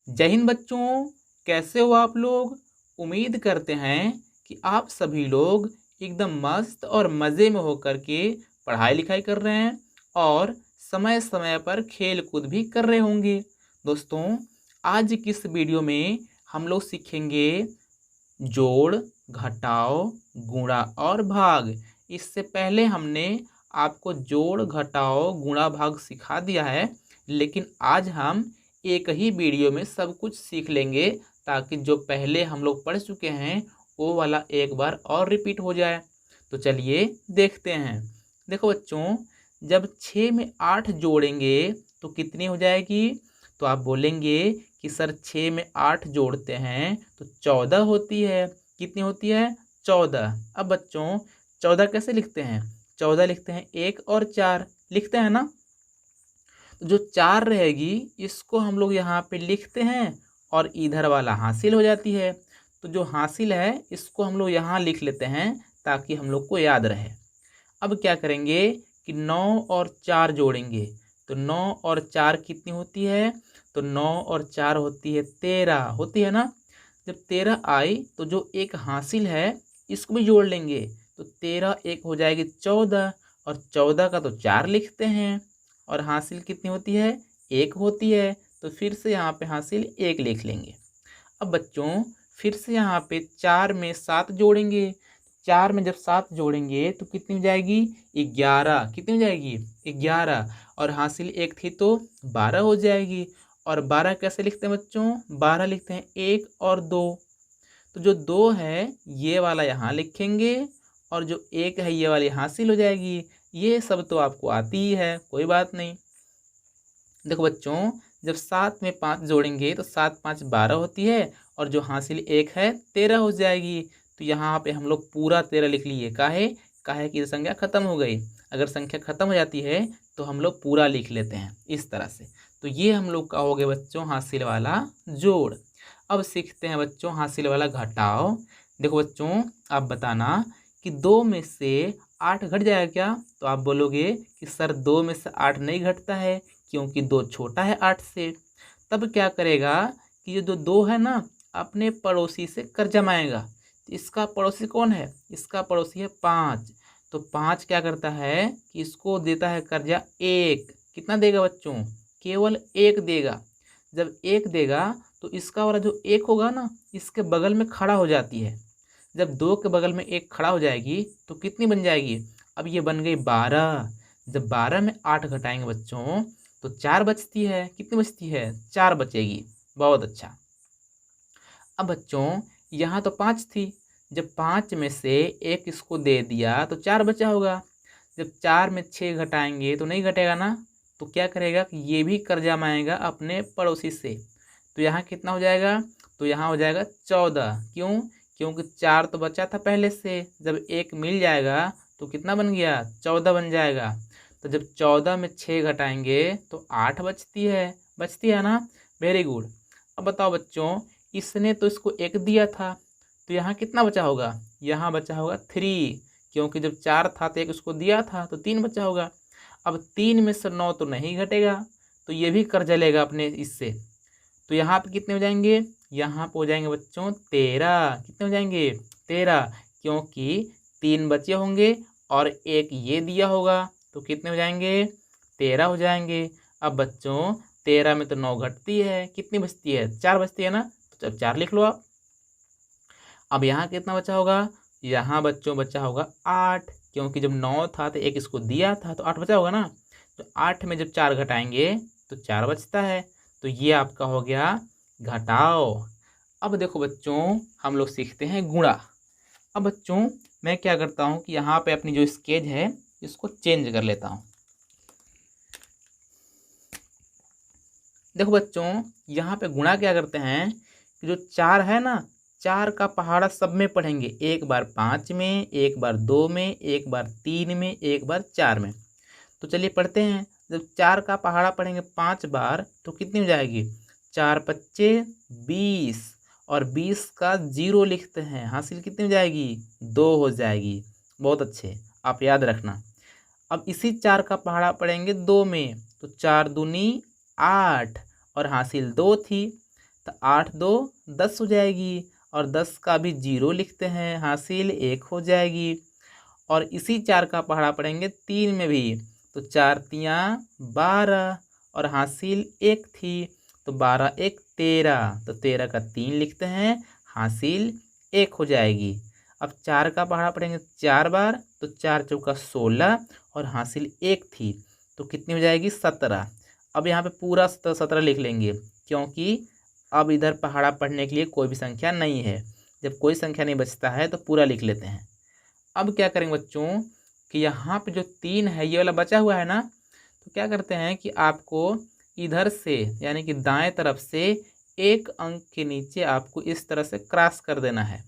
जय हिंद बच्चों, कैसे हो आप लोग। उम्मीद करते हैं कि आप सभी लोग एकदम मस्त और मज़े में होकर के पढ़ाई लिखाई कर रहे हैं और समय समय पर खेल कूद भी कर रहे होंगे। दोस्तों, आज की इस वीडियो में हम लोग सीखेंगे जोड़, घटाव, गुणा और भाग। इससे पहले हमने आपको जोड़, घटाव, गुणा, भाग सिखा दिया है, लेकिन आज हम एक ही वीडियो में सब कुछ सीख लेंगे ताकि जो पहले हम लोग पढ़ चुके हैं वो वाला एक बार और रिपीट हो जाए। तो चलिए देखते हैं। देखो बच्चों, जब 6 में 8 जोड़ेंगे तो कितनी हो जाएगी। तो आप बोलेंगे कि सर 6 में 8 जोड़ते हैं तो 14 होती है। कितनी होती है? 14। अब बच्चों 14 कैसे लिखते हैं? 14 लिखते हैं 1 और 4 लिखते हैं ना। तो जो 4 रहेगी इसको हम लोग यहाँ पे लिखते हैं और इधर वाला हासिल हो जाती है। तो जो हासिल है इसको हम लोग यहाँ लिख लेते हैं ताकि हम लोग को याद रहे। अब क्या करेंगे कि 9 और 4 जोड़ेंगे। तो 9 और 4 कितनी होती है? तो 9 और 4 होती है 13, होती है ना। जब 13 आई तो जो एक हासिल है इसको भी जोड़ लेंगे। तो 13 एक हो जाएगी 14 और 14 का तो 4 लिखते हैं और हासिल कितनी होती है? 1 होती है। तो फिर से यहाँ पे हासिल 1 लिख लेंगे। अब बच्चों फिर से यहाँ पे 4 में 7 जोड़ेंगे। 4 में जब 7 जोड़ेंगे तो कितनी हो जाएगी? 11। कितनी हो जाएगी? 11। और हासिल 1 थी तो 12 हो जाएगी। और 12 कैसे लिखते हैं बच्चों? 12 लिखते हैं 1 और 2। तो जो 2 है ये वाला यहाँ लिखेंगे और जो 1 है ये वाली हासिल हो जाएगी। ये सब तो आपको आती ही है, कोई बात नहीं। देखो बच्चों, जब 7 में 5 जोड़ेंगे तो 7 5 12 होती है और जो हासिल 1 है 13 हो जाएगी। तो यहाँ पे हम लोग पूरा 13 लिख लिए। काहे काहे कि संख्या खत्म हो गई। अगर संख्या खत्म हो जाती है तो हम लोग पूरा लिख लेते हैं इस तरह से। तो ये हम लोग का हो गया बच्चों हासिल वाला जोड़। अब सीखते हैं बच्चों हासिल वाला घटाव। देखो बच्चों, आप बताना कि 2 में से 8 घट जाएगा क्या? तो आप बोलोगे कि सर 2 में से 8 नहीं घटता है क्योंकि 2 छोटा है 8 से। तब क्या करेगा कि ये जो 2 है ना अपने पड़ोसी से कर्जा मांगेगा। तो इसका पड़ोसी कौन है? इसका पड़ोसी है 5। तो 5 क्या करता है कि इसको देता है कर्जा 1। कितना देगा बच्चों? केवल 1 देगा। जब 1 देगा तो इसका वाला जो 1 होगा ना इसके बगल में खड़ा हो जाती है। जब 2 के बगल में 1 खड़ा हो जाएगी तो कितनी बन जाएगी? अब ये बन गई 12। जब 12 में 8 घटाएंगे बच्चों तो 4 बचती है। कितनी बचती है? 4 बचेगी। बहुत अच्छा। अब बच्चों यहाँ तो 5 थी। जब 5 में से 1 इसको दे दिया तो 4 बचा होगा। जब 4 में 6 घटाएंगे तो नहीं घटेगा ना। तो क्या करेगा कि ये भी कर्जा मांगेगा अपने पड़ोसी से। तो यहाँ कितना हो जाएगा? तो यहाँ हो जाएगा 14। क्यों? क्योंकि 4 तो बचा था पहले से। जब 1 मिल जाएगा तो कितना बन गया? 14 बन जाएगा। तो जब 14 में 6 घटाएंगे तो 8 बचती है। बचती है ना। Very good. अब बताओ बच्चों, इसने तो इसको 1 दिया था तो यहाँ कितना बचा होगा? यहाँ बचा होगा 3। क्योंकि जब 4 था तो 1 उसको दिया था तो 3 बचा होगा। अब 3 में से 9 तो नहीं घटेगा तो ये भी कर्जा लेगा अपने इससे। तो यहाँ पे कितने हो जाएंगे? यहाँ पे हो जाएंगे बच्चों 13। कितने हो जाएंगे? 13। क्योंकि 3 बचे होंगे और 1 ये दिया होगा तो कितने हो जाएंगे? 13 हो जाएंगे। अब बच्चों 13 में तो 9 घटती है। कितनी बचती है? 4 बचती है ना। तो जब 4 लिख लो आप। अब यहाँ कितना बचा होगा? यहाँ बच्चों बचा होगा 8। क्योंकि जब 9 था तो 1 इसको दिया था तो 8 बचा होगा ना। तो 8 में जब 4 घटाएंगे तो 4 बचता है। तो ये आपका हो गया घटाव। अब देखो बच्चों, हम लोग सीखते हैं गुणा। अब बच्चों मैं क्या करता हूँ कि यहाँ पे अपनी जो स्केच है इसको चेंज कर लेता हूँ। देखो बच्चों, यहाँ पे गुणा क्या करते हैं कि जो 4 है ना, 4 का पहाड़ा सब में पढ़ेंगे। एक बार 5 में, एक बार 2 में, एक बार 3 में, एक बार 4 में। तो चलिए पढ़ते हैं। जब 4 का पहाड़ा पढ़ेंगे 5 बार तो कितनी हो जाएगी? 4 पच्चे 20 और 20 का 0 लिखते हैं। हासिल कितनी हो जाएगी? 2 हो जाएगी। बहुत अच्छे, आप याद रखना। अब इसी 4 का पहाड़ा पढ़ेंगे 2 में तो 4 दूनी 8 और हासिल 2 थी। तो 8 2 10 हो जाएगी, और 10 का भी 0 लिखते हैं, हासिल 1 हो जाएगी। और इसी 4 का पहाड़ा पढ़ेंगे 3 में भी, तो 4 तियाँ 12, और हासिल 1 थी, तो 12 1 13, तो 13 का 3 लिखते हैं, हासिल 1 हो जाएगी। अब 4 का पहाड़ा पढ़ेंगे 4 बार, तो 4 चौका 16, और हासिल 1 थी, तो कितनी हो जाएगी 17। अब यहाँ पे पूरा 17 लिख लेंगे, क्योंकि अब इधर पहाड़ा पढ़ने के लिए कोई भी संख्या नहीं है। जब कोई संख्या नहीं बचता है तो पूरा लिख लेते हैं। अब क्या करेंगे बच्चों कि यहाँ पे जो 3 है ये वाला बचा हुआ है ना, तो क्या करते हैं कि आपको इधर से यानी कि दाएं तरफ से एक अंक के नीचे आपको इस तरह से क्रॉस कर देना है।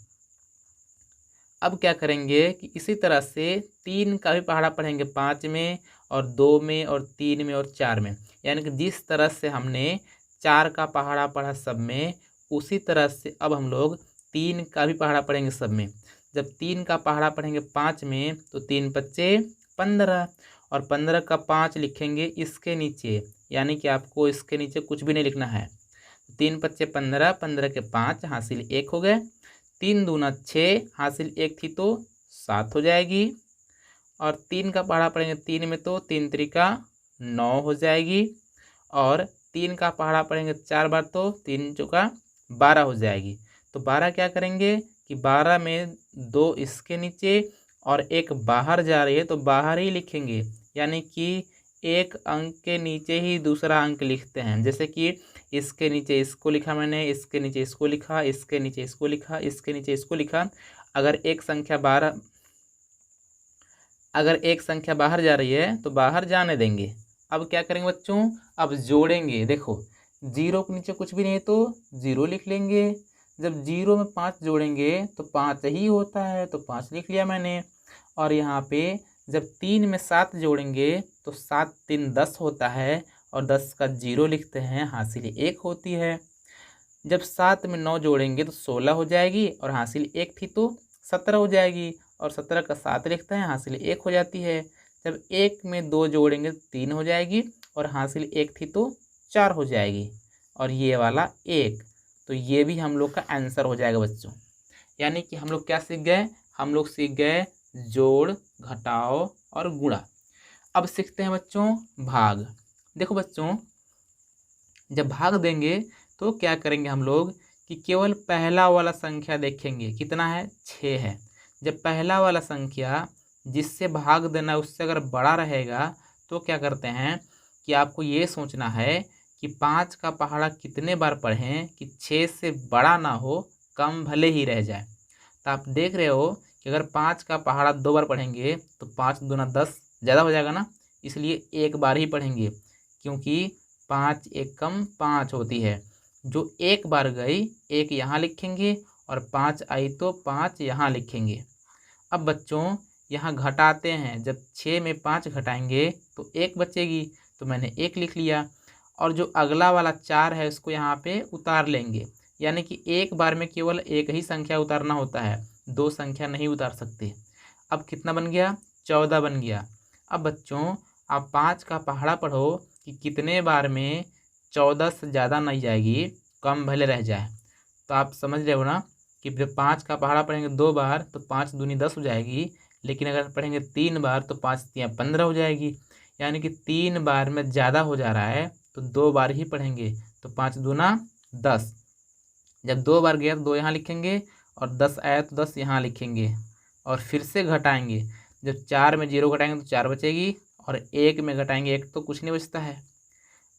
अब क्या करेंगे कि इसी तरह से 3 का भी पहाड़ा पढ़ेंगे 5 में, और 2 में, और 3 में, और 4 में। यानी कि जिस तरह से हमने 4 का पहाड़ा पढ़ा सब में, उसी तरह से अब हम लोग 3 का भी पहाड़ा पढ़ेंगे सब में। जब 3 का पहाड़ा पढ़ेंगे 5 में, तो 3 पच्चे 15, और 15 का 5 लिखेंगे इसके नीचे, यानी कि आपको इसके नीचे कुछ भी नहीं लिखना है। 3 पच्चे 15, 15 के 5, हासिल 1 हो गए। 3 दूना 6, हासिल 1 थी तो 7 हो जाएगी। और 3 का पहाड़ा पढ़ेंगे 3 में, तो 3 त्रिका 9 हो जाएगी। और 3 का पहाड़ा पढ़ेंगे 4 बार, तो 3 चौका 12 हो जाएगी। तो 12 क्या करेंगे कि 12 में 2 इसके नीचे और 1 बाहर जा रही है, तो बाहर ही लिखेंगे, यानी कि एक अंक के नीचे ही दूसरा अंक लिखते हैं। जैसे कि इसके नीचे इसको लिखा मैंने, इसके नीचे इसको लिखा, इसके नीचे इसको लिखा, इसके नीचे इसको लिखा। अगर एक संख्या बाहर जा रही है तो बाहर जाने देंगे। अब क्या करेंगे बच्चों, अब जोड़ेंगे। देखो 0 के नीचे कुछ भी नहीं है तो 0 लिख लेंगे। जब 0 में 5 जोड़ेंगे तो 5 ही होता है, तो 5 लिख लिया मैंने। और यहाँ पे जब 3 में 7 जोड़ेंगे तो 7 3 10 होता है, और 10 का 0 लिखते हैं, हासिल 1 होती है। जब 7 में 9 जोड़ेंगे तो 16 हो जाएगी, और हासिल 1 थी तो 17 हो जाएगी, और 17 का 7 लिखते हैं, हासिल 1 हो जाती है। जब 1 में 2 जोड़ेंगे तो 3 हो जाएगी, और हासिल 1 थी तो 4 हो जाएगी, और ये वाला 1। तो ये भी हम लोग का आंसर हो जाएगा बच्चों। यानी कि हम लोग क्या सीख गए, हम लोग सीख गए जोड़, घटाओ और गुणा। अब सीखते हैं बच्चों भाग। देखो बच्चों, जब भाग देंगे तो क्या करेंगे हम लोग कि केवल पहला वाला संख्या देखेंगे, कितना है 6 है। जब पहला वाला संख्या जिससे भाग देना है उससे अगर बड़ा रहेगा तो क्या करते हैं कि आपको ये सोचना है कि 5 का पहाड़ा कितने बार पढ़ें कि 6 से बड़ा ना हो, कम भले ही रह जाए। तो आप देख रहे हो कि अगर 5 का पहाड़ा 2 बार पढ़ेंगे तो 5 दूना 10 ज़्यादा हो जाएगा ना, इसलिए एक बार ही पढ़ेंगे, क्योंकि 5 एकम 5 होती है। जो एक बार गई, एक यहाँ लिखेंगे, और 5 आई तो 5 यहाँ लिखेंगे। अब बच्चों यहाँ घटाते हैं, जब 6 में 5 घटाएंगे तो 1 बचेगी, तो मैंने 1 लिख लिया। और जो अगला वाला 4 है उसको यहाँ पे उतार लेंगे, यानी कि एक बार में केवल एक ही संख्या उतारना होता है, 2 संख्या नहीं उतार सकते। अब कितना बन गया, 14 बन गया। अब बच्चों आप 5 का पहाड़ा पढ़ो कि कितने बार में 14 से ज़्यादा नहीं जाएगी, कम भले रह जाए। तो आप समझ रहे हो ना कि जब 5 का पहाड़ा पढ़ेंगे 2 बार तो 5 दूनी 10 हो जाएगी, लेकिन अगर पढ़ेंगे 3 बार तो 5 तियाँ 15 हो जाएगी। यानी कि 3 बार में ज़्यादा हो जा रहा है तो 2 बार ही पढ़ेंगे, तो 5 दूना 10। जब 2 बार गया तो 2 यहाँ लिखेंगे, और 10 आया तो 10 यहाँ लिखेंगे, और फिर से घटाएंगे। जब 4 में 0 घटाएंगे तो 4 बचेगी, और 1 में घटाएंगे 1 तो कुछ नहीं बचता है।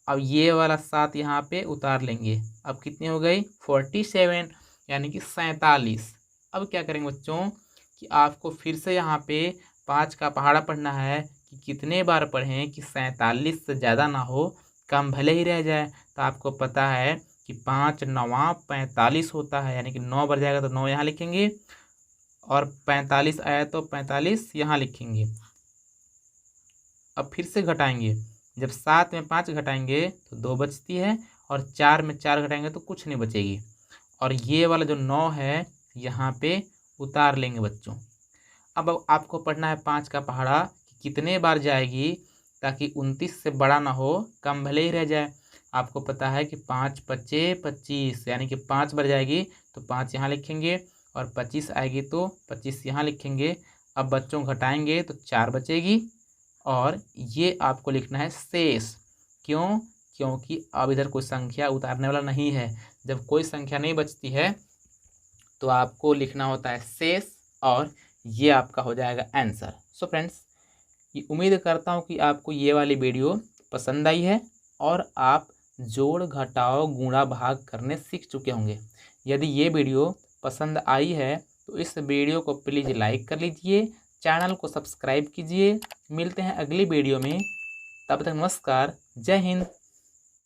अब ये वाला 7 यहाँ पे उतार लेंगे। अब कितनी हो गई 47, यानी कि 47। अब क्या करेंगे बच्चों कि आपको फिर से यहाँ पे 5 का पहाड़ा पढ़ना है कि कितने बार पढ़ें कि 47 से ज़्यादा ना हो, कम भले ही रह जाए। तो आपको पता है कि 5 9 45 होता है, यानी कि 9 बार जाएगा तो 9 यहाँ लिखेंगे, और 45 आया तो 45 यहाँ लिखेंगे। अब फिर से घटाएंगे, जब 7 में 5 घटाएंगे तो 2 बचती है, और 4 में 4 घटाएंगे तो कुछ नहीं बचेगी। और ये वाला जो 9 है यहाँ पे उतार लेंगे बच्चों। अब आपको पढ़ना है 5 का पहाड़ा कि कितने बार जाएगी ताकि 29 से बड़ा ना हो, कम भले ही रह जाए। आपको पता है कि 5 पच्चे 25, यानी कि 5 बार जाएगी तो 5 यहाँ लिखेंगे और 25 आएगी तो 25 यहाँ लिखेंगे। अब बच्चों घटाएंगे तो 4 बचेगी और ये आपको लिखना है शेष। क्यों? क्योंकि अब इधर कोई संख्या उतारने वाला नहीं है। जब कोई संख्या नहीं बचती है तो आपको लिखना होता है शेष और ये आपका हो जाएगा आंसर। सो फ्रेंड्स, ये उम्मीद करता हूँ कि आपको ये वाली वीडियो पसंद आई है और आप जोड़ घटाव गुणा भाग करने सीख चुके होंगे। यदि ये वीडियो पसंद आई है तो इस वीडियो को प्लीज़ लाइक कर लीजिए, चैनल को सब्सक्राइब कीजिए। मिलते हैं अगली वीडियो में, तब तक नमस्कार, जय हिंद।